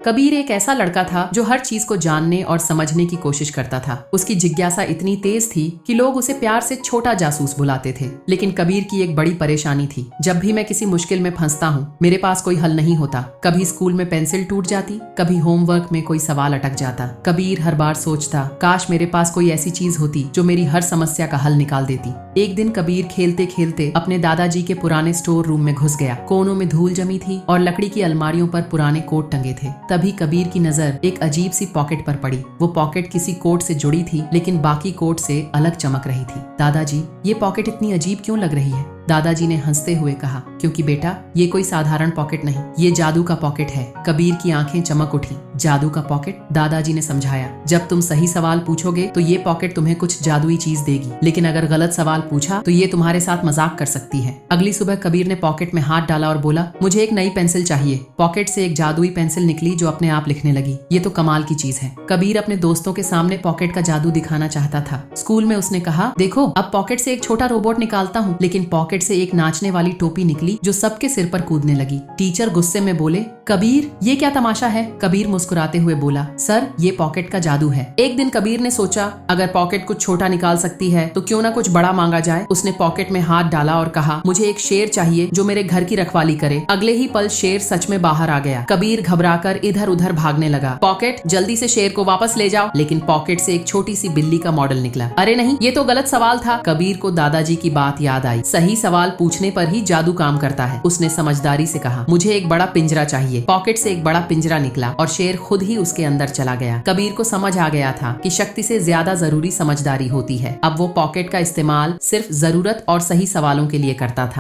कबीर एक ऐसा लड़का था जो हर चीज को जानने और समझने की कोशिश करता था। उसकी जिज्ञासा इतनी तेज थी कि लोग उसे प्यार से छोटा जासूस बुलाते थे। लेकिन कबीर की एक बड़ी परेशानी थी। जब भी मैं किसी मुश्किल में फंसता हूँ, मेरे पास कोई हल नहीं होता। कभी स्कूल में पेंसिल टूट जाती, कभी होमवर्क में कोई सवाल अटक जाता। कबीर हर बार सोचता, काश मेरे पास कोई ऐसी चीज होती जो मेरी हर समस्या का हल निकाल देती। एक दिन कबीर खेलते खेलते अपने दादाजी के पुराने स्टोर रूम में घुस गया। कोनों में धूल जमी थी और लकड़ी की अलमारियों पर पुराने कोट टंगे थे। तभी कबीर की नजर एक अजीब सी पॉकेट पर पड़ी। वो पॉकेट किसी कोट से जुड़ी थी, लेकिन बाकी कोट से अलग चमक रही थी। दादाजी, ये पॉकेट इतनी अजीब क्यों लग रही है? दादाजी ने हंसते हुए कहा, क्योंकि बेटा, ये कोई साधारण पॉकेट नहीं, ये जादू का पॉकेट है। कबीर की आंखें चमक उठी। जादू का पॉकेट? दादाजी ने समझाया, जब तुम सही सवाल पूछोगे तो ये पॉकेट तुम्हें कुछ जादुई चीज देगी, लेकिन अगर गलत सवाल पूछा तो ये तुम्हारे साथ मजाक कर सकती है। अगली सुबह कबीर ने पॉकेट में हाथ डाला और बोला, मुझे एक नई पेंसिल चाहिए। पॉकेट से एक जादुई पेंसिल निकली जो अपने आप लिखने लगी। ये तो कमाल की चीज है। कबीर अपने दोस्तों के सामने पॉकेट का जादू दिखाना चाहता था। स्कूल में उसने कहा, देखो, अब पॉकेट से एक छोटा रोबोट निकालता हूँ। लेकिन पॉकेट से एक नाचने वाली टोपी निकली जो सबके सिर पर कूदने लगी। टीचर गुस्से में बोले, कबीर, ये क्या तमाशा है? कबीर मुस्कुराते हुए बोला, सर, ये पॉकेट का जादू है। एक दिन कबीर ने सोचा, अगर पॉकेट कुछ छोटा निकाल सकती है तो क्यों ना कुछ बड़ा मांगा जाए। उसने पॉकेट में हाथ डाला और कहा, मुझे एक शेर चाहिए जो मेरे घर की रखवाली करे। अगले ही पल शेर सच में बाहर आ गया। कबीर घबराकर इधर उधर भागने लगा। पॉकेट, जल्दी से शेर को वापस ले जाओ। लेकिन पॉकेट से एक छोटी सी बिल्ली का मॉडल निकला। अरे नहीं, ये तो गलत सवाल था। कबीर को दादाजी की बात याद आई। सही सवाल पूछने पर ही जादू काम करता है। उसने समझदारी से कहा, मुझे एक बड़ा पिंजरा चाहिए। पॉकेट से एक बड़ा पिंजरा निकला और शेर खुद ही उसके अंदर चला गया। कबीर को समझ आ गया था कि शक्ति से ज्यादा जरूरी समझदारी होती है। अब वो पॉकेट का इस्तेमाल सिर्फ जरूरत और सही सवालों के लिए करता था।